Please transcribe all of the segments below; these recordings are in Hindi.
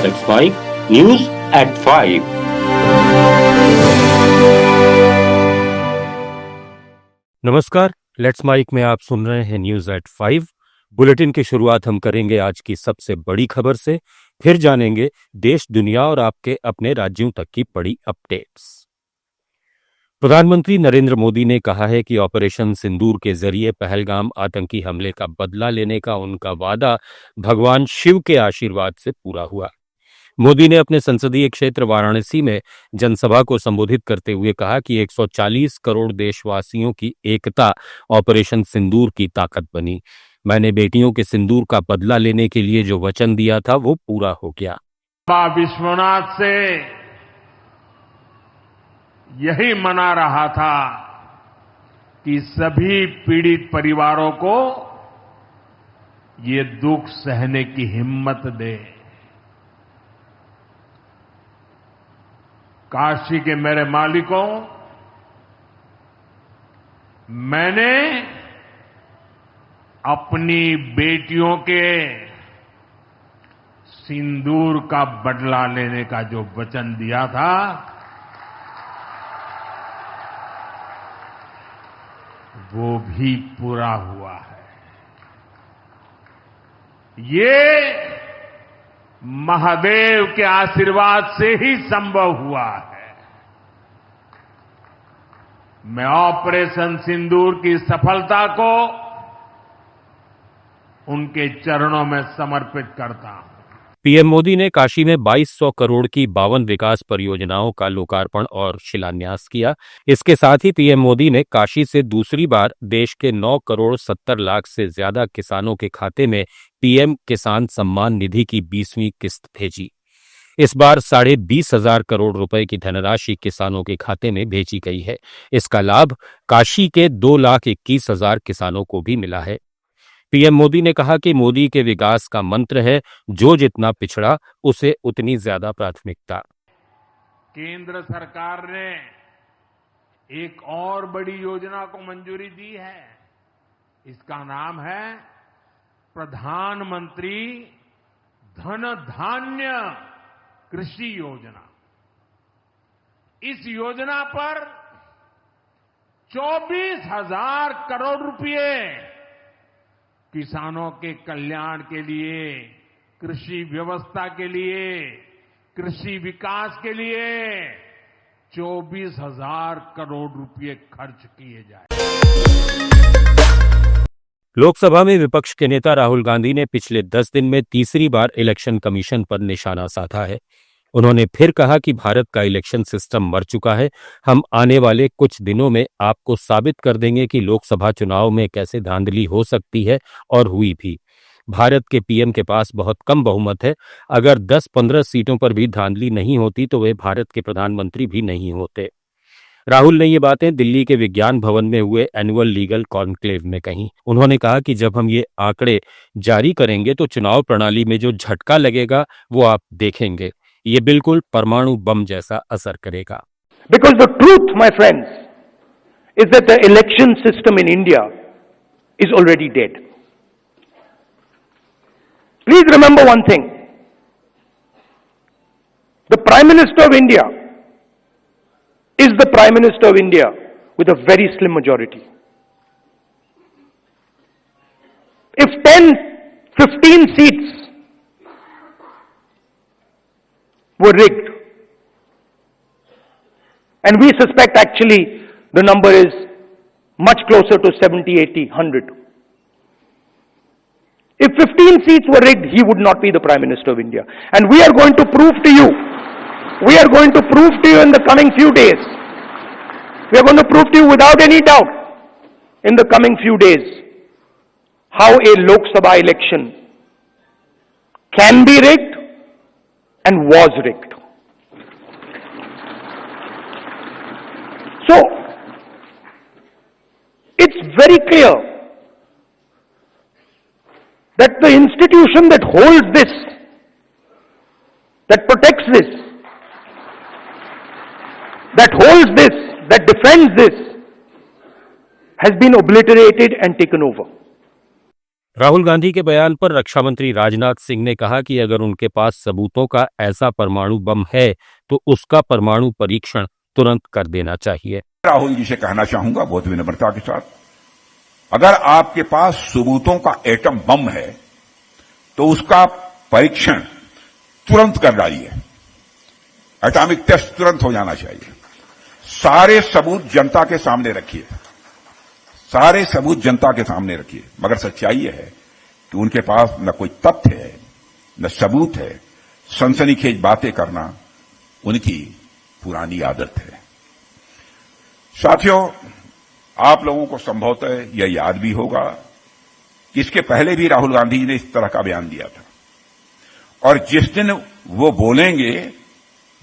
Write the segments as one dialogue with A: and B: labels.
A: Let's Mike News at 5.
B: नमस्कार, लेट्स माइक में आप सुन रहे हैं न्यूज एट 5। बुलेटिन की शुरुआत हम करेंगे आज की सबसे बड़ी खबर से, फिर जानेंगे देश, दुनिया और आपके अपने राज्यों तक की बड़ी अपडेट्स। प्रधानमंत्री नरेंद्र मोदी ने कहा है कि ऑपरेशन सिंदूर के जरिए पहलगाम आतंकी हमले का बदला लेने का उनका वादा भगवान शिव के आशीर्वाद से पूरा हुआ। मोदी ने अपने संसदीय क्षेत्र वाराणसी में जनसभा को संबोधित करते हुए कहा कि 140 करोड़ देशवासियों की एकता ऑपरेशन सिंदूर की ताकत बनी। मैंने बेटियों के सिंदूर का बदला लेने के लिए जो वचन दिया था वो पूरा हो गया।
C: बाबा विश्वनाथ से यही मना रहा था कि सभी पीड़ित परिवारों को ये दुख सहने की हिम्मत दे। काशी के मेरे मालिकों, मैंने अपनी बेटियों के सिंदूर का बदला लेने का जो वचन दिया था, वो भी पूरा हुआ है। ये महादेव के आशीर्वाद से ही संभव हुआ है। मैं ऑपरेशन सिंदूर की सफलता को उनके चरणों में समर्पित करता हूं।
B: पीएम मोदी ने काशी में 2200 करोड़ की 52 विकास परियोजनाओं का लोकार्पण और शिलान्यास किया। इसके साथ ही पीएम मोदी ने काशी से दूसरी बार देश के 9 करोड़ 70 लाख से ज्यादा किसानों के खाते में पीएम किसान सम्मान निधि की 20वीं किस्त भेजी। इस बार 20,500 करोड़ रुपए की धनराशि किसानों के खाते में भेजी गई है। इसका लाभ काशी के 2,21,000 किसानों को भी मिला है। पीएम मोदी ने कहा कि मोदी के विकास का मंत्र है, जो जितना पिछड़ा उसे उतनी ज्यादा प्राथमिकता।
C: केंद्र सरकार ने एक और बड़ी योजना को मंजूरी दी है। इसका नाम है प्रधानमंत्री धन धान्य कृषि योजना। इस योजना पर 24,000 करोड़ रुपए किसानों के कल्याण के लिए, कृषि व्यवस्था के लिए, कृषि विकास के लिए 24,000 करोड़ रुपए खर्च किए जाए।
B: लोकसभा में विपक्ष के नेता राहुल गांधी ने पिछले 10 दिन में तीसरी बार इलेक्शन कमीशन पर निशाना साधा है। उन्होंने फिर कहा कि भारत का इलेक्शन सिस्टम मर चुका है। हम आने वाले कुछ दिनों में आपको साबित कर देंगे कि लोकसभा चुनाव में कैसे धांधली हो सकती है, और हुई भी। भारत के पीएम के पास बहुत कम बहुमत है। अगर 10-15 सीटों पर भी धांधली नहीं होती तो वे भारत के प्रधानमंत्री भी नहीं होते। राहुल ने ये बातें दिल्ली के विज्ञान भवन में हुए एनुअल लीगल कॉन्क्लेव में कही। उन्होंने कहा कि जब हम ये आंकड़े जारी करेंगे तो चुनाव प्रणाली में जो झटका लगेगा वो आप देखेंगे। ये बिल्कुल परमाणु बम जैसा असर करेगा।
D: Because the truth, my friends, is that the election system in India is already dead. Please remember one thing. The Prime Minister of India is the Prime Minister of India with a very slim majority. If 10-15 seats were rigged, and we suspect actually the number is much closer to 70, 80, 100. If 15 seats were rigged, he would not be the Prime Minister of India. And we are going to prove to you, in the coming few days, we are going to prove to you without any doubt in the coming few days how a Lok Sabha election can be rigged and was rigged. So, it's very clear that the institution that holds this, that protects this, that holds this, that defends this, has been obliterated and taken over.
B: Rahul Gandhi के बयान पर रक्षा मंत्री राजनाथ सिंह ने कहा कि अगर उनके पास सबूतों का ऐसा परमाणु बम है तो उसका परमाणु परीक्षण तुरंत कर देना चाहिए।
E: राहुल जी से कहना चाहूंगा बहुत विनम्रता के साथ, अगर आपके पास सबूतों का एटम बम है तो उसका परीक्षण तुरंत कर डालिए। एटॉमिक टेस्ट तुरंत हो जाना चाहिए। सारे सबूत जनता के सामने रखिए, सारे सबूत जनता के सामने रखिए। मगर सच्चाई यह है कि उनके पास न कोई तथ्य है न सबूत है। सनसनीखेज बातें करना उनकी पुरानी आदत है। साथियों, आप लोगों को संभवतः यह याद भी होगा कि इसके पहले भी राहुल गांधी जी ने इस तरह का बयान दिया था, और जिस दिन वो बोलेंगे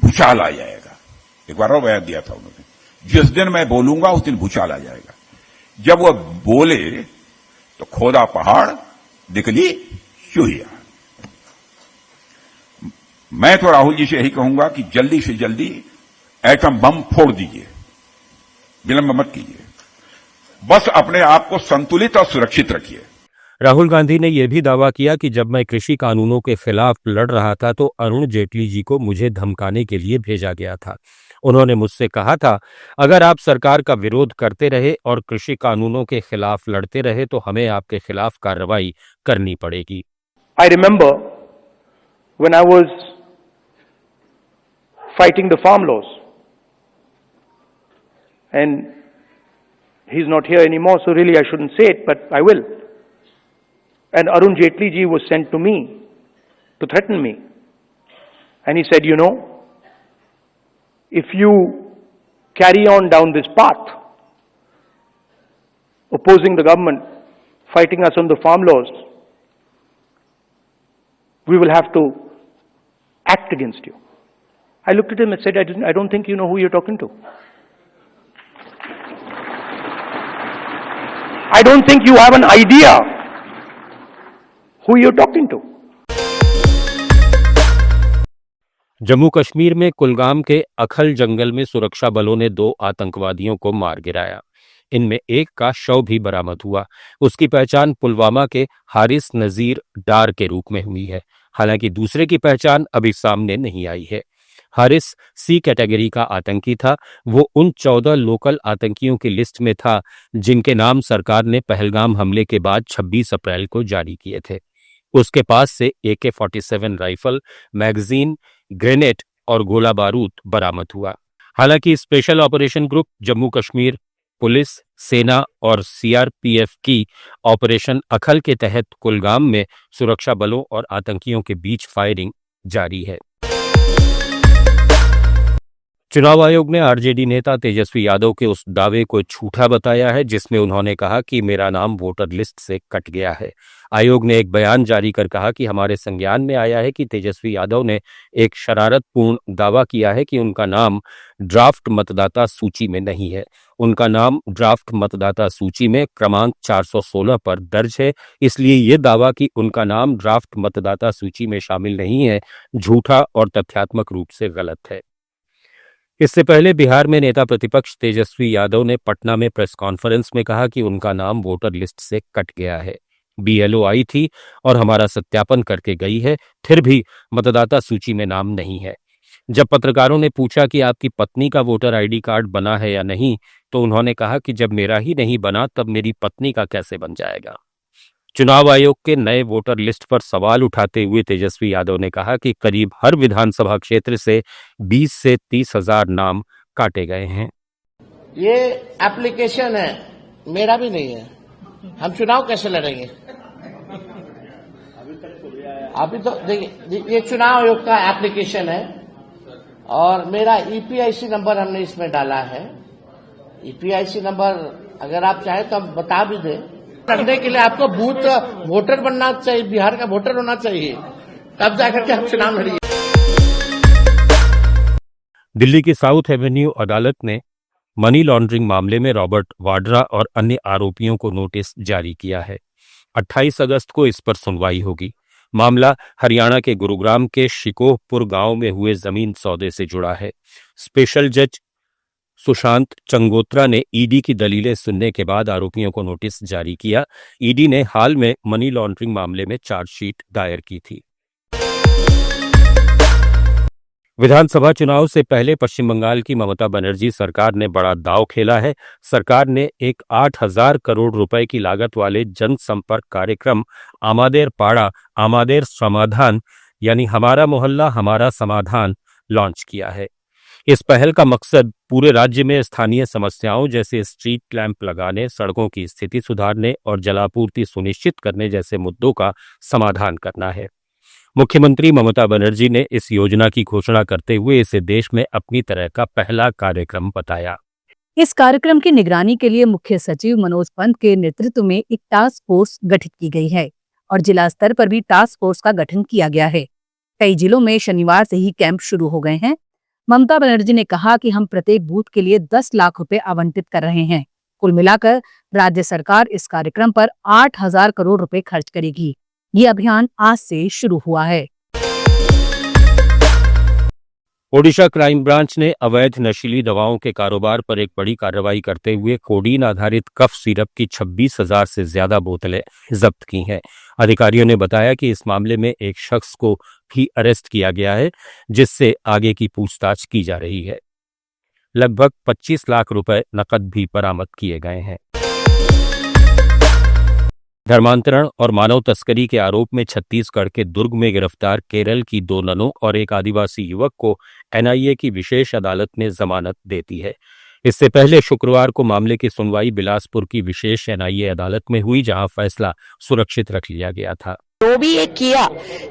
E: भूचाल आ जाएगा। एक बार और बयान दिया था उन्होंने, जिस दिन मैं बोलूंगा उस दिन भूचाल आ जाएगा। जब वो बोले तो खोदा पहाड़ निकली चूहिया। मैं तो राहुल जी से यही कहूंगा कि जल्दी से जल्दी एटम बम फोड़ दीजिए, विलंब मत कीजिए। बस अपने आप को संतुलित और सुरक्षित रखिए।
B: राहुल गांधी ने यह भी दावा किया कि जब मैं कृषि कानूनों के खिलाफ लड़ रहा था तो अरुण जेटली जी को मुझे धमकाने के लिए भेजा गया था। उन्होंने मुझसे कहा था, अगर आप सरकार का विरोध करते रहे और कृषि कानूनों के खिलाफ लड़ते रहे तो हमें आपके खिलाफ कार्रवाई करनी पड़ेगी।
D: I remember when I was fighting the farm laws, and he's not here anymore, so really I shouldn't say it, but I will. And Arun Jaitley ji was sent to me to threaten me. And he said, you know, if you carry on down this path, opposing the government, fighting us on the farm laws, we will have to act against you. I looked at him and said, I don't think you know who you're talking to. I don't think you have an idea who you're talking to.
B: Jammu Kashmir में कुलगाम के अखल जंगल में सुरक्षा बलों ने 2 आतंकवादियों को मार गिराया। इनमें एक का शव भी बरामद हुआ। उसकी पहचान पुलवामा के हारिस नजीर डार के रूप में हुई है। हालांकि दूसरे की पहचान अभी सामने नहीं आई है। हारिस सी कैटेगरी का आतंकी था। वो उन 14 लोकल आतंकियों की लिस्ट में था जिनके नाम सरकार ने पहलगाम हमले के बाद 26 अप्रैल को जारी किए थे। उसके पास से AK-47 राइफल, मैगजीन, ग्रेनेड और गोला बारूद बरामद हुआ। हालांकि special operation group, Jammu Kashmir police, सेना और CRPF की ऑपरेशन अखल के तहत कुलगाम में सुरक्षा बलों और आतंकियों के बीच फायरिंग जारी है। चुनाव आयोग ने आरजेडी नेता तेजस्वी यादव के उस दावे को झूठा बताया है जिसमें उन्होंने कहा कि मेरा नाम वोटर लिस्ट से कट गया है। आयोग ने एक बयान जारी कर कहा कि हमारे संज्ञान में आया है कि तेजस्वी यादव ने एक शरारतपूर्ण दावा किया है कि उनका नाम ड्राफ्ट मतदाता सूची में नहीं है। उनका नाम ड्राफ्ट मतदाता सूची में क्रमांक 416 पर दर्ज है, इसलिए ये दावा कि उनका नाम ड्राफ्ट मतदाता सूची में शामिल नहीं है झूठा और तथ्यात्मक रूप से गलत है। इससे पहले बिहार में नेता प्रतिपक्ष तेजस्वी यादव ने पटना में प्रेस कॉन्फ्रेंस में कहा कि उनका नाम वोटर लिस्ट से कट गया है। BLO आई थी और हमारा सत्यापन करके गई है, फिर भी मतदाता सूची में नाम नहीं है। जब पत्रकारों ने पूछा कि आपकी पत्नी का वोटर ID कार्ड बना है या नहीं, तो उन्होंने कहा कि जब मेरा ही नहीं बना तब मेरी पत्नी का कैसे बन जाएगा। चुनाव आयोग के नए वोटर लिस्ट पर सवाल उठाते हुए तेजस्वी यादव ने कहा कि करीब हर विधानसभा क्षेत्र से 20 से 30 हजार नाम काटे गए हैं।
F: ये एप्लीकेशन है, मेरा भी नहीं है। हम चुनाव कैसे लड़ेंगे? अभी तो देखिए, ये चुनाव आयोग का एप्लीकेशन है और मेरा EPIC नंबर हमने इसमें डाला है। EPIC नंबर अगर आप चाहें तो हम बता भी दें। करने के लिए आपको बूथ वोटर बनना चाहिए, बिहार का वोटर होना चाहिए, तब जाकर के हम चुनाव लड़िए।
B: दिल्ली की साउथ एवेन्यू अदालत ने मनी लॉन्ड्रिंग मामले में रॉबर्ट वाड्रा और अन्य आरोपियों को नोटिस जारी किया है। 28 अगस्त को इस पर सुनवाई होगी। मामला हरियाणा के गुरुग्राम के शिकोहपुर गांव में हुए जमीन सौदे से जुड़ा है। स्पेशल जज सुशांत चंगोत्रा ने ईडी की दलीलें सुनने के बाद आरोपियों को नोटिस जारी किया। ईडी ने हाल में मनी लॉन्ड्रिंग मामले में चार्जशीट दायर की थी। विधानसभा चुनाव से पहले पश्चिम बंगाल की ममता बनर्जी सरकार ने बड़ा दांव खेला है। सरकार ने एक 8,000 करोड़ रुपए की लागत वाले जनसंपर्क कार्यक्रम आमादेर पाड़ा आमादेर समाधान यानी हमारा मोहल्ला हमारा समाधान लॉन्च किया है। इस पहल का मकसद पूरे राज्य में स्थानीय समस्याओं जैसे स्ट्रीट लैंप लगाने, सड़कों की स्थिति सुधारने और जलापूर्ति सुनिश्चित करने जैसे मुद्दों का समाधान करना है। मुख्यमंत्री ममता बनर्जी ने इस योजना की घोषणा करते हुए इसे देश में अपनी तरह का पहला कार्यक्रम बताया।
G: इस कार्यक्रम की निगरानी के लिए मुख्य सचिव मनोज पंत के नेतृत्व में एक टास्क फोर्स गठित की गई है और जिला स्तर पर भी टास्क फोर्स का गठन किया गया है। कई जिलों में शनिवार से ही कैंप शुरू हो गए हैं। ममता बनर्जी ने कहा कि हम प्रत्येक बूथ के लिए 10 लाख रुपए आवंटित कर रहे हैं। कुल मिलाकर राज्य सरकार इस कार्यक्रम पर 8,000 करोड़ रुपए खर्च करेगी। ये अभियान आज से शुरू हुआ है।
B: ओडिशा क्राइम ब्रांच ने अवैध नशीली दवाओं के कारोबार पर एक बड़ी कार्रवाई करते हुए कोडीन आधारित कफ सिरप की 26,000 से ज्यादा बोतलें जब्त की हैं। अधिकारियों ने बताया कि इस मामले में एक शख्स को भी अरेस्ट किया गया है, जिससे आगे की पूछताछ की जा रही है। लगभग 25 लाख रुपए नकद भी बरामद किए गए हैं। धर्मांतरण और मानव तस्करी के आरोप में छत्तीसगढ़ के दुर्ग में गिरफ्तार केरल की 2 ननों और एक आदिवासी युवक को एनआईए की विशेष अदालत ने जमानत दे दी है। इससे पहले शुक्रवार को मामले की सुनवाई बिलासपुर की विशेष एनआईए अदालत में हुई, जहां फैसला सुरक्षित रख लिया गया था।
H: जो भी ये किया,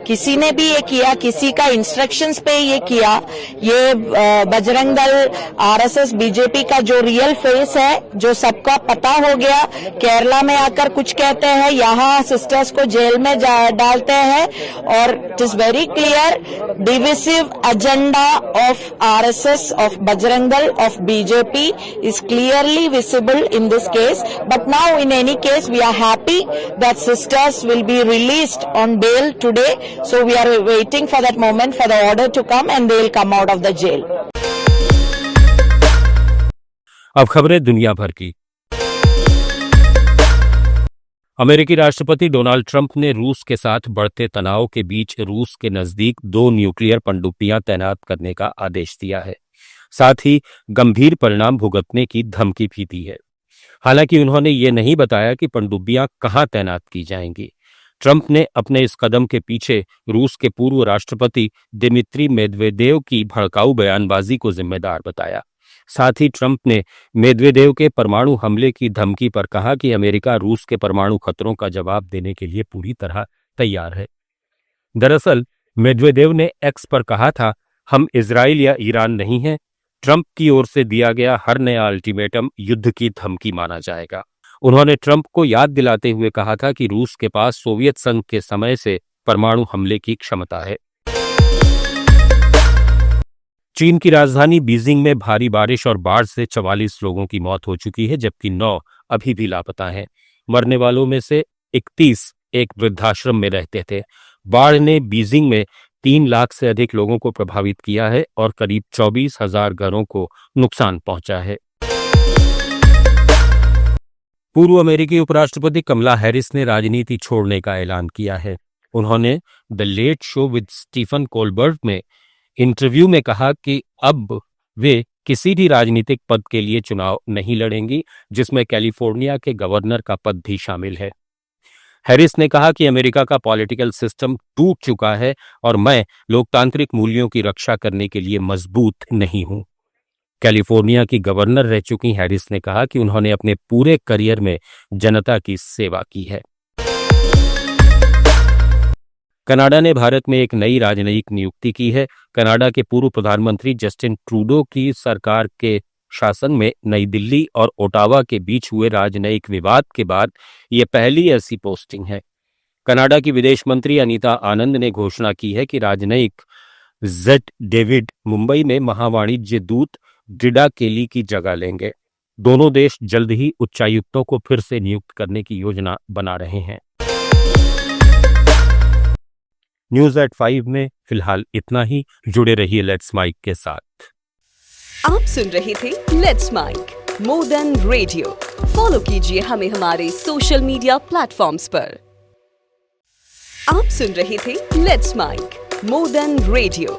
H: किसी ने भी ये किया, किसी का इंस्ट्रक्शंस पे ये किया, ये बजरंग दल, आरएसएस, बीजेपी का जो रियल फेस है, जो सबका पता हो गया। केरला में आकर कुछ कहते हैं, यहाँ सिस्टर्स को जेल में डालते हैं और it is very clear divisive agenda of RSS, of Bajrang Dal, of BJP is clearly visible in this case. But now in any case we are happy that sisters will be released on bail today. So we are waiting for that moment for the order to come and they will come out of the jail.
B: अब खबरें दुनिया भर की। अमेरिकी राष्ट्रपति डोनाल्ड ट्रंप ने रूस के साथ बढ़ते तनाव के बीच रूस के नजदीक 2 न्यूक्लियर पनडुब्बियां तैनात करने का आदेश दिया है। साथ ही गंभीर परिणाम भुगतने की धमकी भी दी है। हालांकि उन्होंने ये नहीं बताया कि पनडुब्बियां कहां तैनात की जाएंगी। ट्रंप ने अपने इस कदम के पीछे रूस के पूर्व राष्ट्रपति दिमित्री मेदवेदेव की भड़काऊ बयानबाजी को जिम्मेदार बताया। साथ ही ट्रंप ने मेदवेदेव के परमाणु हमले की धमकी पर कहा कि अमेरिका रूस के परमाणु खतरों का जवाब देने के लिए पूरी तरह तैयार है। दरअसल मेदवेदेव ने एक्स पर कहा था, हम इजराइल या ईरान नहीं हैं। ट्रंप की ओर से दिया गया हर नया अल्टीमेटम युद्ध की धमकी माना जाएगा। उन्होंने ट्रंप को याद दिलाते हुए कहा था कि रूस के पास सोवियत संघ के समय से परमाणु हमले की क्षमता है। चीन की राजधानी बीजिंग में भारी बारिश और बाढ़ से 44 लोगों की मौत हो चुकी है, जबकि 9 अभी भी लापता हैं। मरने वालों में से 31 एक वृद्धाश्रम में रहते थे। बाढ़ ने बीजिंग में 3 लाख से अधिक लोगों को प्रभावित किया है और करीब 24,000 घरों को नुकसान पहुंचा है। पूर्व अमेरिकी उपराष्ट्रपति कमला हैरिस ने राजनीति छोड़ने का ऐलान किया है। उन्होंने the late show with Stephen Colbert में इंटरव्यू में कहा कि अब वे किसी भी राजनीतिक पद के लिए चुनाव नहीं लड़ेंगी, जिसमें कैलिफोर्निया के गवर्नर का पद भी शामिल है। हैरिस ने कहा कि अमेरिका का पॉलिटिकल सिस्टम टूट चुका है और मैं लोकतांत्रिक मूल्यों की रक्षा करने के लिए मजबूत नहीं हूं। कैलिफोर्निया की गवर्नर रह चुकी हैरिस ने कहा कि उन्होंने अपने पूरे करियर में जनता की सेवा की है। कनाडा ने भारत में एक नई राजनयिक नियुक्ति की है। कनाडा के पूर्व प्रधानमंत्री जस्टिन ट्रूडो की सरकार के शासन में नई दिल्ली और ओटावा के बीच हुए राजनयिक विवाद के बाद यह पहली ऐसी पोस्टिंग है। कनाडा की विदेश मंत्री अनीता आनंद ने घोषणा की है कि राजनयिक जेड डेविड मुंबई में महावाणिज्य दूत ड्रिडा केली की जगह लेंगे। दोनों देश जल्द ही उच्चायुक्तों को फिर से नियुक्त करने की योजना बना रहे हैं। न्यूज़ एट 5 में फिलहाल इतना ही। जुड़े रहिए लेट्स माइक के साथ।
I: आप सुन रहे थे let's mike more than radio. Follow कीजिए हमें हमारे सोशल मीडिया प्लेटफॉर्म्स पर। आप सुन रहे थे let's mike more than radio.